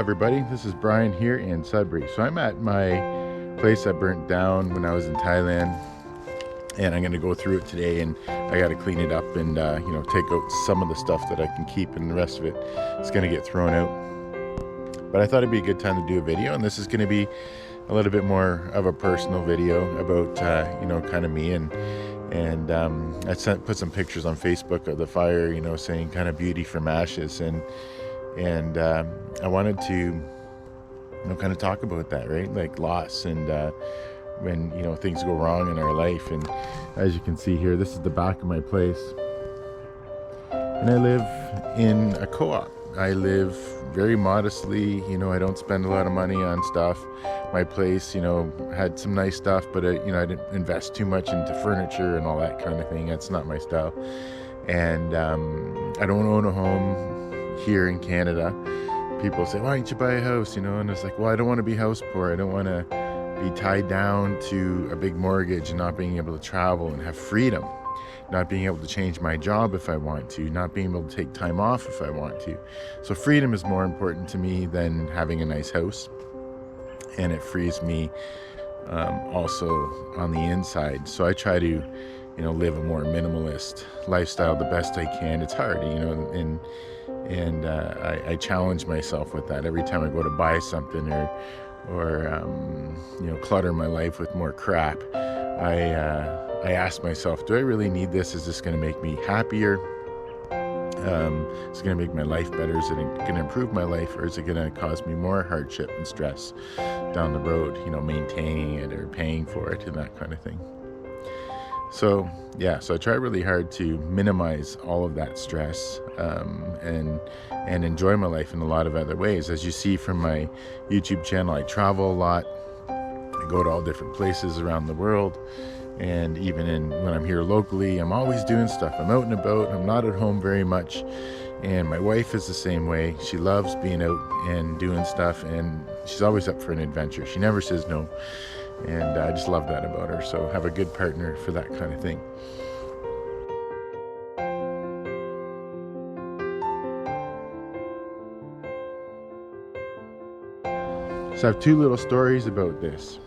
everybody, this is Brian here in Sudbury. So I'm at my place that burnt down when I was in Thailand, and I'm going to go through it today, and I got to clean it up and take out some of the stuff that I can keep, and the rest of it is going to get thrown out. But I thought it'd be a good time to do a video, and this is going to be a little bit more of a personal video about kind of me, and I put some pictures on Facebook of the fire, saying kind of beauty from ashes, and I wanted to kind of talk about that, right? Like loss, and when things go wrong in our life. And as you can see here, this is the back of my place, and I live in a co-op. I live very modestly, I don't spend a lot of money on stuff. My place, had some nice stuff, but I didn't invest too much into furniture and all that kind of thing. That's not my style. And I don't own a home here in Canada. People say, why don't you buy a house, and it's like, well, I don't want to be house poor. I don't want to be tied down to a big mortgage and not being able to travel and have freedom. Not being able to change my job if I want to, not being able to take time off if I want to. So freedom is more important to me than having a nice house. And it frees me also on the inside. So I try to, live a more minimalist lifestyle the best I can. It's hard, and I challenge myself with that every time I go to buy something or clutter my life with more crap. I ask myself, do I really need this? Is this going to make me happier? Is it going to make my life better? Is it going to improve my life? Or is it going to cause me more hardship and stress down the road, maintaining it or paying for it and that kind of thing? So I try really hard to minimize all of that stress and enjoy my life in a lot of other ways. As you see from my YouTube channel, I travel a lot. I go to all different places around the world. And even when I'm here locally, I'm always doing stuff. I'm out and about. I'm not at home very much. And my wife is the same way. She loves being out and doing stuff, and she's always up for an adventure. She never says no. And I just love that about her. So have a good partner for that kind of thing. So I have two little stories about this.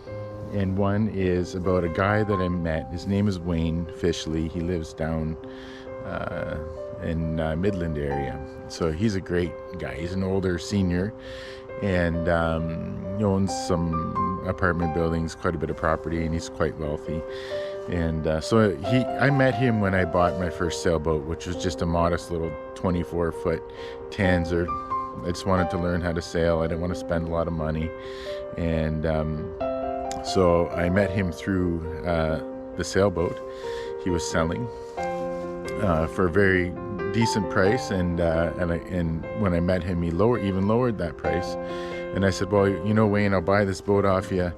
And one is about a guy that I met. His name is Wayne Fishley. He lives down in Midland area. So he's a great guy. He's an older senior, and he owns some apartment buildings, quite a bit of property, and he's quite wealthy. And I met him when I bought my first sailboat, which was just a modest little 24-foot Tanzer. I just wanted to learn how to sail. I didn't want to spend a lot of money, and so I met him through the sailboat he was selling for a very decent price, and when I met him, he even lowered that price. And I said, well, Wayne, I'll buy this boat off you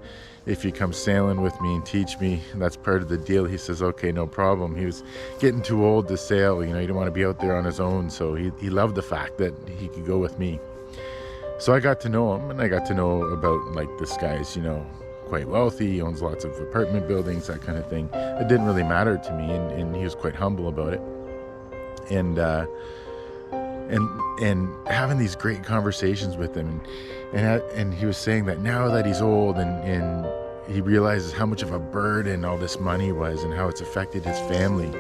if you come sailing with me and teach me. That's part of the deal. He says, okay, no problem. He was getting too old to sail. He didn't want to be out there on his own, so he loved the fact that he could go with me. So I got to know him, and I got to know about, like, this guy's, quite wealthy. He owns lots of apartment buildings, that kind of thing. It didn't really matter to me, and he was quite humble about it. And having these great conversations with him, and he was saying that now that he's old and he realizes how much of a burden all this money was and how it's affected his family.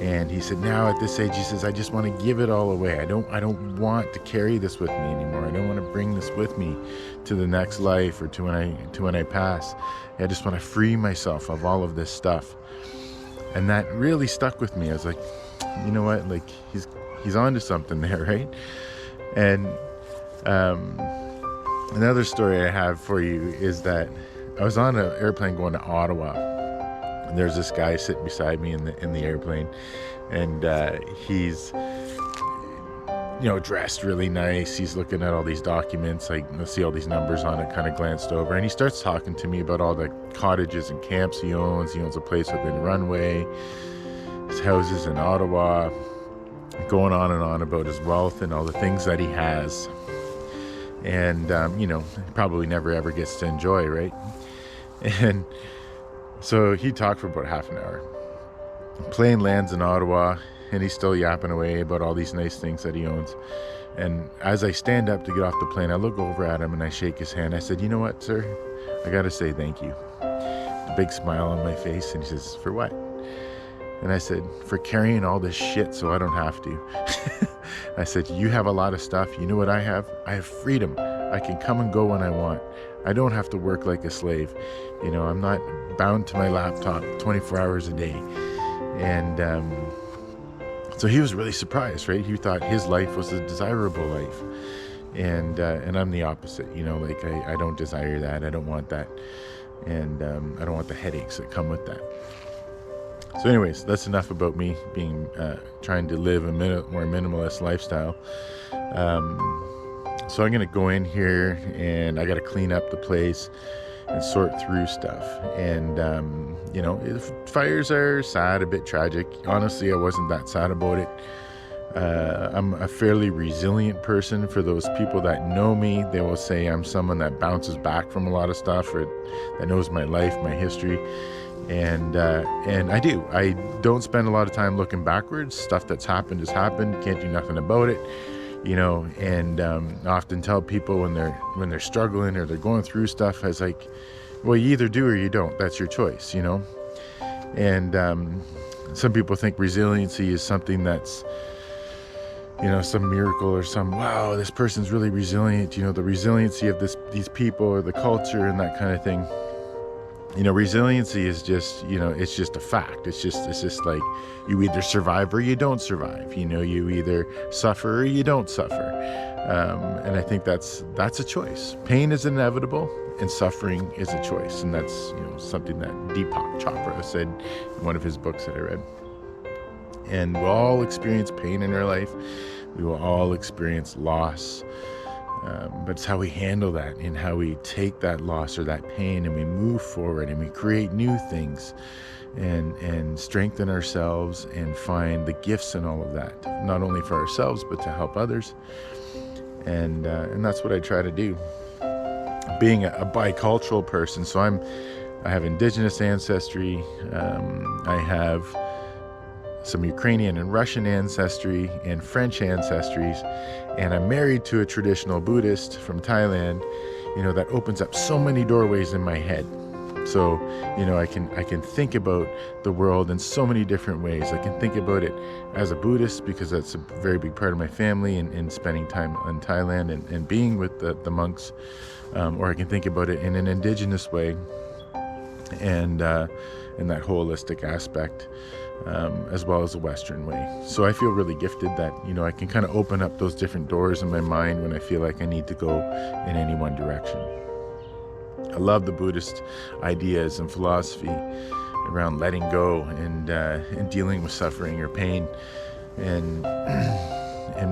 And he said, now at this age, he says, I just want to give it all away. I don't want to carry this with me anymore. I don't want to bring this with me to the next life or to when I pass. I just want to free myself of all of this stuff. And that really stuck with me. I was like, you know what? Like, he's onto something there, right? And another story I have for you is that I was on an airplane going to Ottawa. And there's this guy sitting beside me in the airplane, and he's dressed really nice. He's looking at all these documents. I see all these numbers on it, kind of glanced over, and he starts talking to me about all the cottages and camps he owns. He owns a place within Runway, his houses in Ottawa, going on and on about his wealth and all the things that he has. And he probably never ever gets to enjoy, right? And so he talked for about half an hour. The plane lands in Ottawa, and he's still yapping away about all these nice things that he owns. And as I stand up to get off the plane, I look over at him and I shake his hand. I said, "You know what, sir? I got to say thank you." A big smile on my face. And he says, "For what?" And I said, "For carrying all this shit so I don't have to." I said, "You have a lot of stuff. You know what I have? I have freedom. I can come and go when I want. I don't have to work like a slave. You know, I'm not bound to my laptop 24 hours a day." And so he was really surprised, right? He thought his life was a desirable life. And I'm the opposite, you know, like I don't desire that. I don't want that. And I don't want the headaches that come with that. So anyways, that's enough about me being trying to live a more minimalist lifestyle. So I'm going to go in here and I got to clean up the place and sort through stuff. And, you know, fires are sad, a bit tragic. Honestly, I wasn't that sad about it. I'm a fairly resilient person. For those people that know me, they will say I'm someone that bounces back from a lot of stuff, or that knows my life, my history. And I do. I don't spend a lot of time looking backwards. Stuff that's happened has happened. Can't do nothing about it. You know, and I often tell people when they're struggling or they're going through stuff, I was like, well, you either do or you don't. That's your choice, you know. And some people think resiliency is something that's, you know, some miracle or some, wow, this person's really resilient. You know, the resiliency of these people or the culture and that kind of thing. You know, resiliency is just, you know, it's just a fact. It's just like you either survive or you don't survive. You know, you either suffer or you don't suffer. And I think that's a choice. Pain is inevitable and suffering is a choice. And that's, you know, something that Deepak Chopra said in one of his books that I read. And we'll all experience pain in our life. We will all experience loss. But it's how we handle that and how we take that loss or that pain and we move forward and we create new things and strengthen ourselves and find the gifts in all of that, not only for ourselves, but to help others. And that's what I try to do. Being a bicultural person, so I have Indigenous ancestry. I have some Ukrainian and Russian ancestry and French ancestries, and I'm married to a traditional Buddhist from Thailand. You know, that opens up so many doorways in my head. So, you know, I can think about the world in so many different ways. I can think about it as a Buddhist because that's a very big part of my family and spending time in Thailand and being with the monks. Or I can think about it in an Indigenous way and in that holistic aspect. As well as a Western way. So I feel really gifted that, you know, I can kind of open up those different doors in my mind when I feel like I need to go in any one direction. I love the Buddhist ideas and philosophy around letting go and dealing with suffering or pain and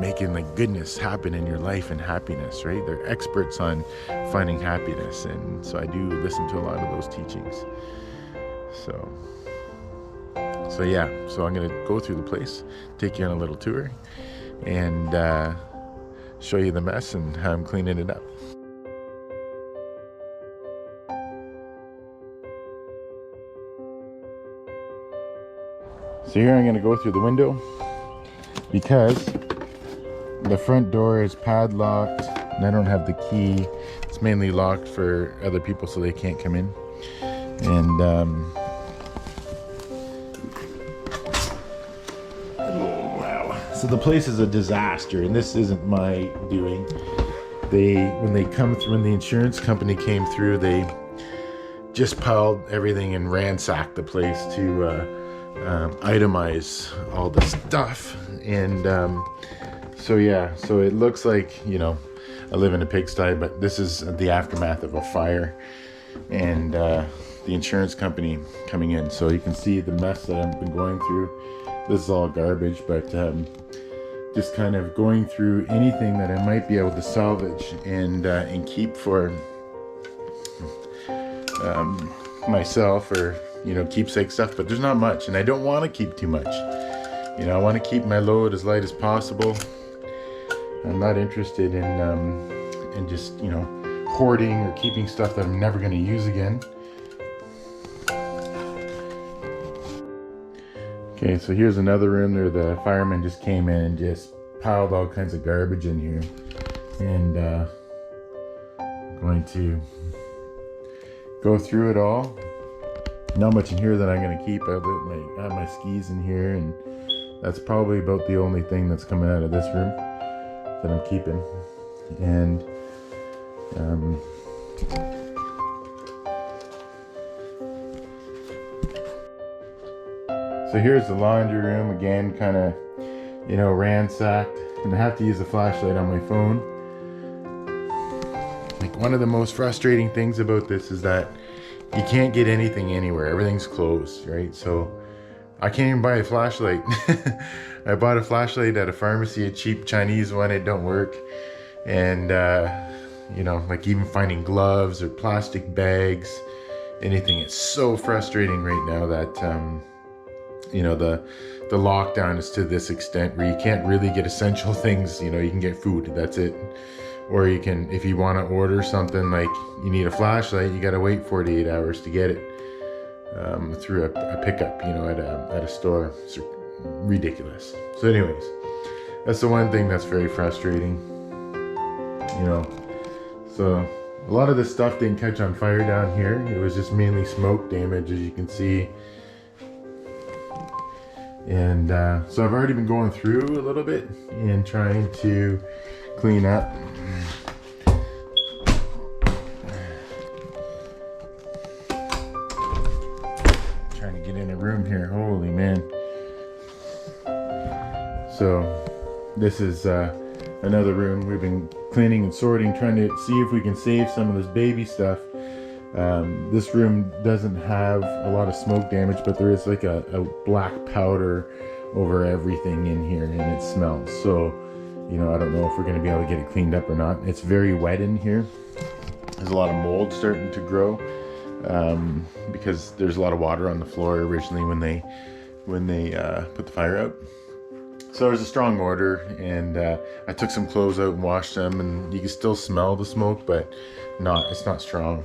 making like goodness happen in your life and happiness, right? They're experts on finding happiness, and so I do listen to a lot of those teachings. So yeah, so I'm going to go through the place, take you on a little tour, and show you the mess and how I'm cleaning it up. So here I'm going to go through the window because the front door is padlocked and I don't have the key. It's mainly locked for other people so they can't come in. And so the place is a disaster, and this isn't my doing. When the insurance company came through, they just piled everything and ransacked the place to itemize all the stuff. And so it looks like, you know, I live in a pigsty, but this is the aftermath of a fire and the insurance company coming in. So you can see the mess that I've been going through. This is all garbage, but just kind of going through anything that I might be able to salvage and keep for myself, or, you know, keepsake stuff. But there's not much, and I don't want to keep too much. You know, I want to keep my load as light as possible. I'm not interested in just, you know, hoarding or keeping stuff that I'm never going to use again. Okay, so here's another room there. The firemen just came in and just piled all kinds of garbage in here, and going to go through it all. Not much in here that I'm going to keep. I have my skis in here, and that's probably about the only thing that's coming out of this room that I'm keeping. And so here's the laundry room again, kind of, you know, ransacked, and I have to use a flashlight on my phone. Like, one of the most frustrating things about this is that you can't get anything anywhere. Everything's closed, right? So I can't even buy a flashlight. I bought a flashlight at a pharmacy, a cheap Chinese one. It don't work. And you know, like even finding gloves or plastic bags, anything. It's so frustrating right now that you know, the lockdown is to this extent where you can't really get essential things. You know, you can get food, that's it. Or you can, if you want to order something, like you need a flashlight, you got to wait 48 hours to get it through a pickup, you know, at a store. It's ridiculous. So anyways, that's the one thing that's very frustrating, you know. So a lot of this stuff didn't catch on fire down here. It was just mainly smoke damage, as you can see. And so I've already been going through a little bit and trying to clean up. Trying to get in a room here. Holy man. So this is another room. We've been cleaning and sorting, trying to see if we can save some of this baby stuff. This room doesn't have a lot of smoke damage, but there is like a black powder over everything in here, and it smells. So, you know, I don't know if we're going to be able to get it cleaned up or not. It's very wet in here. There's a lot of mold starting to grow because there's a lot of water on the floor originally when they put the fire out. So there's a strong odor, and I took some clothes out and washed them, and you can still smell the smoke, but it's not strong.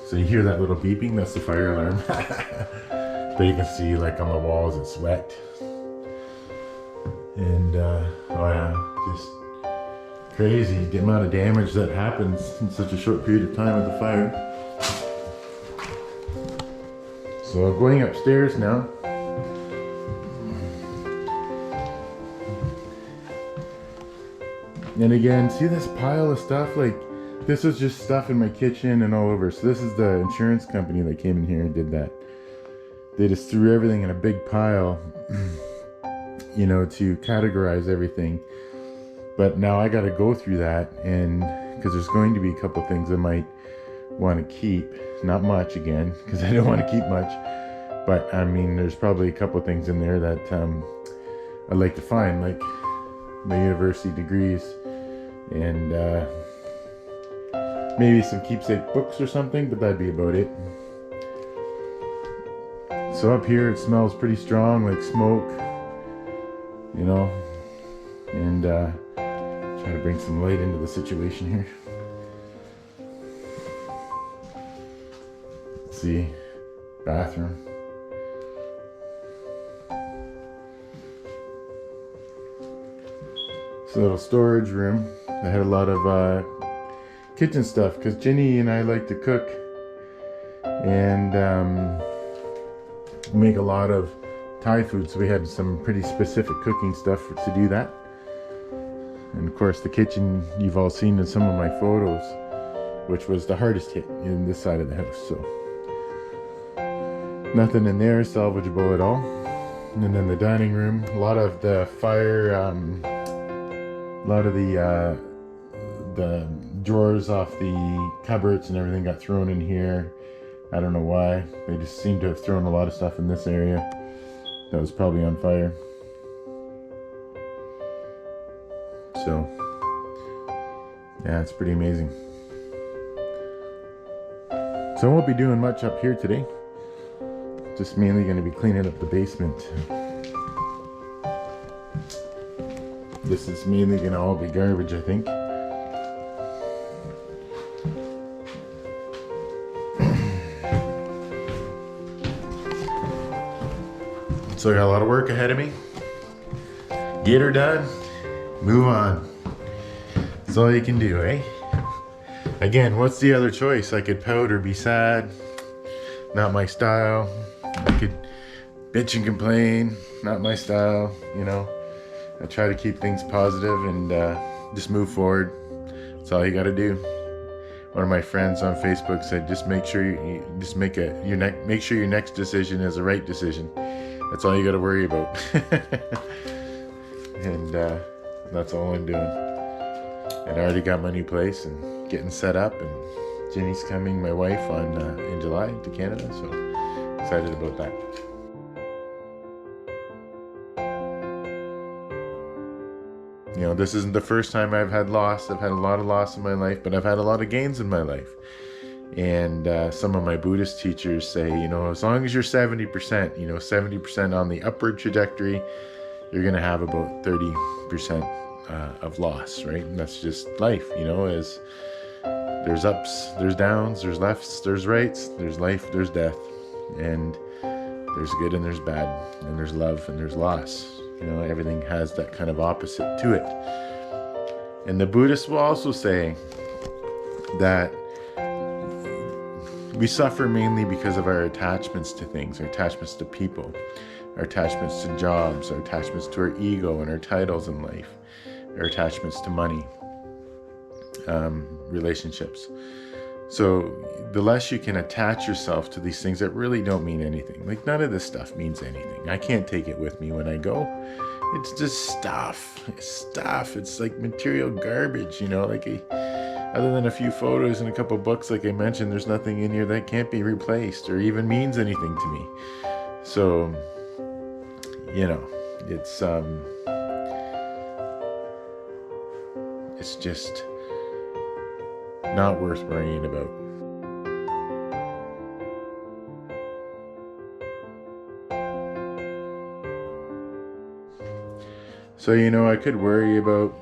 So you hear that little beeping, that's the fire alarm. But you can see, like, on the walls it's wet. And oh yeah, just crazy the amount of damage that happens in such a short period of time with the fire. So I'm going upstairs now. And again, see this pile of stuff? Like, this was just stuff in my kitchen and all over. So this is the insurance company that came in here and did that. They just threw everything in a big pile, you know, to categorize everything. But now I got to go through that, and because there's going to be a couple things I might want to keep. Not much, again, because I don't want to keep much. But I mean, there's probably a couple things in there that I'd like to find, like my university degrees, and maybe some keepsake books or something, but that'd be about it. So up here it smells pretty strong, like smoke, you know, and try to bring some light into the situation here. Let's see, bathroom. It's a little storage room. I had a lot of kitchen stuff because Ginny and I like to cook, and make a lot of Thai food, so we had some pretty specific cooking stuff to do that. And of course the kitchen you've all seen in some of my photos, which was the hardest hit in this side of the house. So nothing in there salvageable at all. And then the dining room, a lot of the fire, a lot of the drawers off the cupboards and everything got thrown in here. I don't know why. They just seem to have thrown a lot of stuff in this area that was probably on fire. So yeah, it's pretty amazing. So I won't be doing much up here today. Just mainly going to be cleaning up the basement. This is mainly going to all be garbage, I think. So I got a lot of work ahead of me. Get her done, move on. That's all you can do, eh? Again, what's the other choice? I could pout or be sad. Not my style. I could bitch and complain. Not my style, you know. I try to keep things positive and just move forward. That's all you got to do. One of my friends on Facebook said, just make sure you just make sure your next decision is the right decision. That's all you got to worry about. And that's all I'm doing. And I already got my new place and getting set up. And Jenny's coming, my wife, in July to Canada. So excited about that. You know, this isn't the first time I've had loss. I've had a lot of loss in my life, but I've had a lot of gains in my life. And some of my Buddhist teachers say, you know, as long as you're 70%, you know, 70% on the upward trajectory, you're going to have about 30% of loss, right? And that's just life, you know, as there's ups, there's downs, there's lefts, there's rights, there's life, there's death, and there's good and there's bad, and there's love and there's loss. You know, everything has that kind of opposite to it. And the Buddhists will also say that we suffer mainly because of our attachments to things, our attachments to people, our attachments to jobs, our attachments to our ego and our titles in life, our attachments to money, relationships. So the less you can attach yourself to these things that really don't mean anything. Like, none of this stuff means anything. I can't take it with me when I go. It's just stuff. It's like material garbage, you know, like other than a few photos and a couple books, like I mentioned, there's nothing in here that can't be replaced or even means anything to me. So, you know, it's just not worth worrying about. So, you know, I could worry about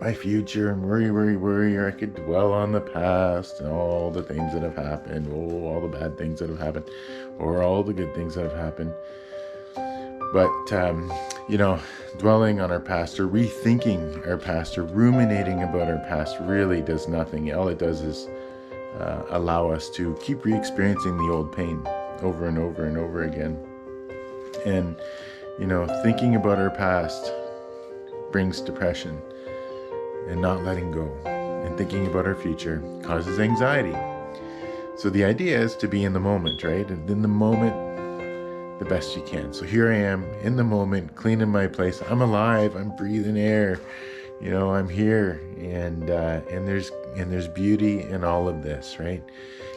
my future and worry, or I could dwell on the past and all the things that have happened, all the bad things that have happened, or all the good things that have happened. But, you know, dwelling on our past or rethinking our past or ruminating about our past really does nothing. All it does is allow us to keep re-experiencing the old pain over and over and over again. And, you know, thinking about our past brings depression, and not letting go and thinking about our future causes anxiety. So the idea is to be in the moment, right? And in the moment, the best you can. So here I am in the moment, cleaning my place. I'm alive. I'm breathing air. You know, I'm here, and there's beauty in all of this, right?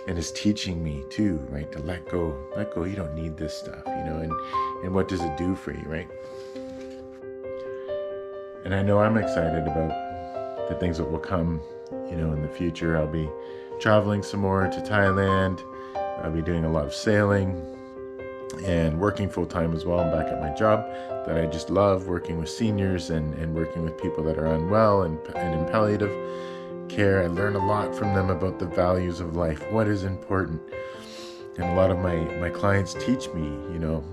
And it's teaching me too, right, to let go. Let go. You don't need this stuff, you know. And what does it do for you, right? And I know I'm excited about the things that will come, you know, in the future. I'll be traveling some more to Thailand. I'll be doing a lot of sailing and working full time as well. I'm back at my job that I just love, working with seniors and working with people that are unwell and in palliative care. I learn a lot from them about the values of life, what is important. And a lot of my clients teach me, you know,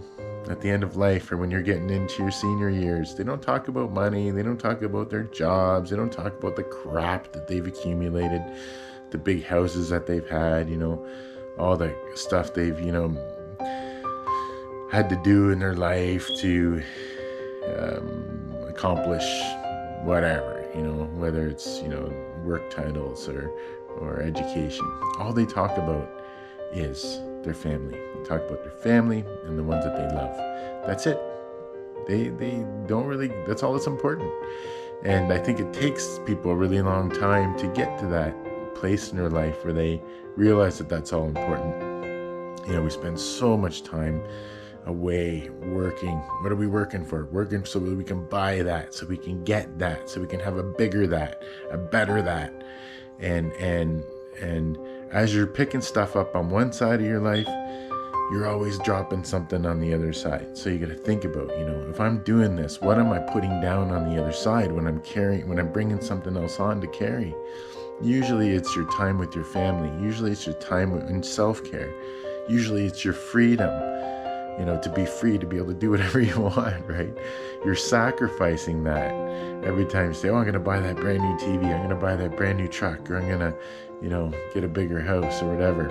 at the end of life or when you're getting into your senior years, they don't talk about money. They don't talk about their jobs. They don't talk about the crap that they've accumulated, the big houses that they've had, you know, all the stuff they've, you know, had to do in their life to accomplish whatever, you know, whether it's, you know, work titles or education. All they talk about is their family. They talk about their family and the ones that they love. That's it. They don't really, that's all that's important. And I think it takes people a really long time to get to that place in their life where they realize that that's all important. You know, we spend so much time away working. What are we working for? Working so that we can buy that, so we can get that, so we can have a bigger that, a better that. And as you're picking stuff up on one side of your life, you're always dropping something on the other side. So you got to think about, you know, if I'm doing this, what am I putting down on the other side when I'm bringing something else on to carry? Usually it's your time with your family. Usually it's your time in self-care. Usually it's your freedom. to be free, to be able to do whatever you want, right? You're sacrificing that every time you say, oh, I'm going to buy that brand new TV, I'm going to buy that brand new truck, or I'm going to, get a bigger house or whatever.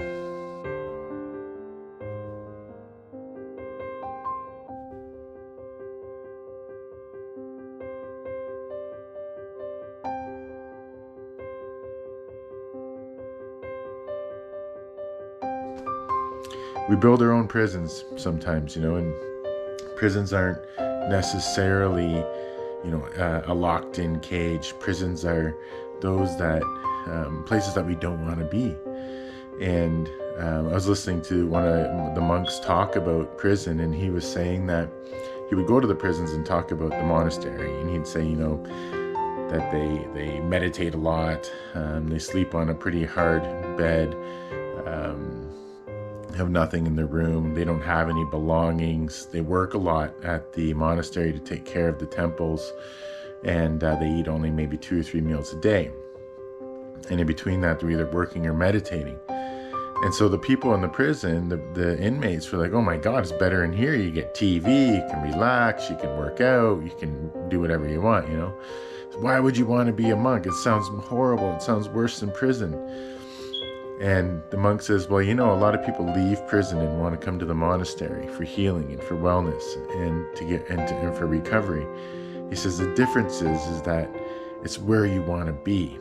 We build our own prisons sometimes, and prisons aren't necessarily, a locked-in cage. Prisons are those that places that we don't want to be. And I was listening to one of the monks talk about prison, and he was saying that he would go to the prisons and talk about the monastery, and he'd say, that they meditate a lot, they sleep on a pretty hard bed, have nothing in their room, they don't have any belongings, they work a lot at the monastery to take care of the temples, and they eat only maybe 2 or 3 meals a day. And in between that, they're either working or meditating. And so the people in the prison, the inmates were like, oh my God, it's better in here. You get TV, you can relax, you can work out, you can do whatever you want, So why would you want to be a monk? It sounds horrible. It sounds worse than prison. And the monk says, well, a lot of people leave prison and want to come to the monastery for healing and for wellness and for recovery. He says the difference is that it's where you want to be.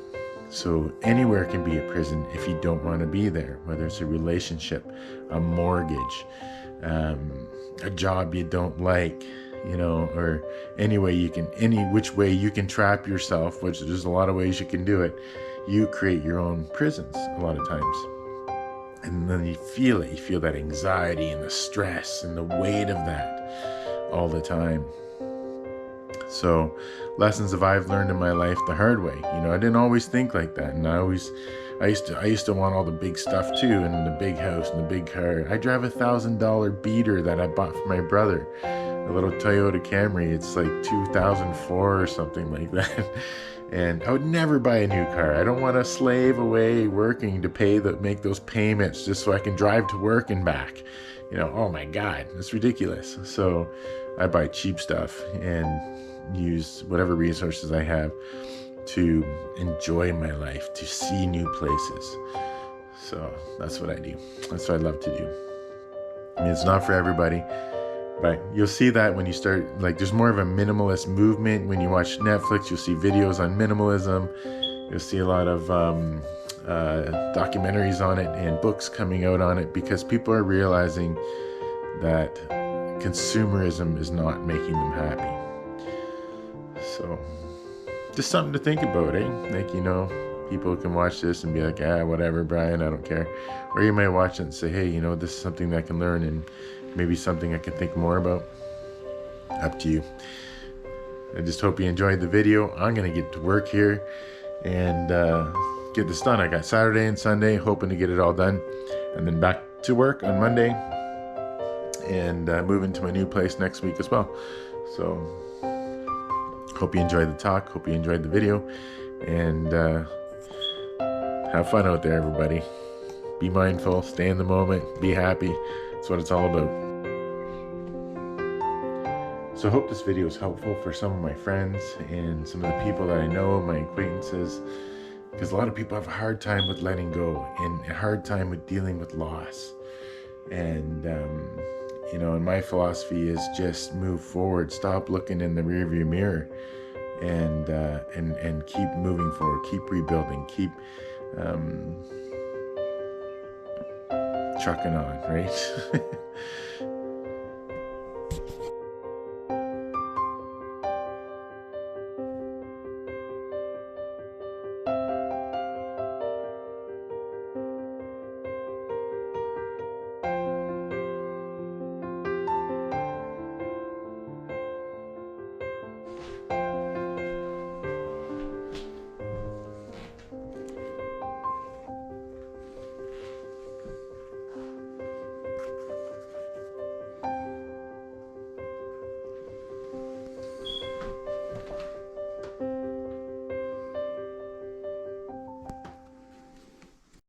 So anywhere can be a prison if you don't want to be there, whether it's a relationship, a mortgage, a job you don't like, or any which way you can trap yourself, which there's a lot of ways you can do it. You create your own prisons a lot of times. And then you feel it. You feel that anxiety and the stress and the weight of that all the time. So lessons that I've learned in my life the hard way. I didn't always think like that. And I used to want all the big stuff too, and the big house and the big car. I drive $1,000 beater that I bought for my brother, a little Toyota Camry. It's like 2004 or something like that. And I would never buy a new car. I don't want to slave away working to make those payments just so I can drive to work and back. Oh my God, it's ridiculous. So I buy cheap stuff and use whatever resources I have to enjoy my life, to see new places. So that's what I do. That's what I love to do. It's not for everybody. But you'll see that when you start, there's more of a minimalist movement. When you watch Netflix, you'll see videos on minimalism. You'll see a lot of documentaries on it and books coming out on it, because people are realizing that consumerism is not making them happy. So just something to think about, eh? People can watch this and be like, whatever, Brian, I don't care. Or you might watch it and say, hey, this is something that I can learn, and maybe something I can think more about. Up to you. I just hope you enjoyed the video. I'm going to get to work here and get this done. I got Saturday and Sunday, hoping to get it all done. And then back to work on Monday and move into my new place next week as well. So hope you enjoyed the talk. Hope you enjoyed the video. And have fun out there, everybody. Be mindful. Stay in the moment. Be happy. That's what it's all about. So I hope this video is helpful for some of my friends and some of the people that I know, my acquaintances, because a lot of people have a hard time with letting go and a hard time with dealing with loss. And, and my philosophy is just move forward, stop looking in the rearview mirror, and keep moving forward, keep rebuilding, keep trucking on, right?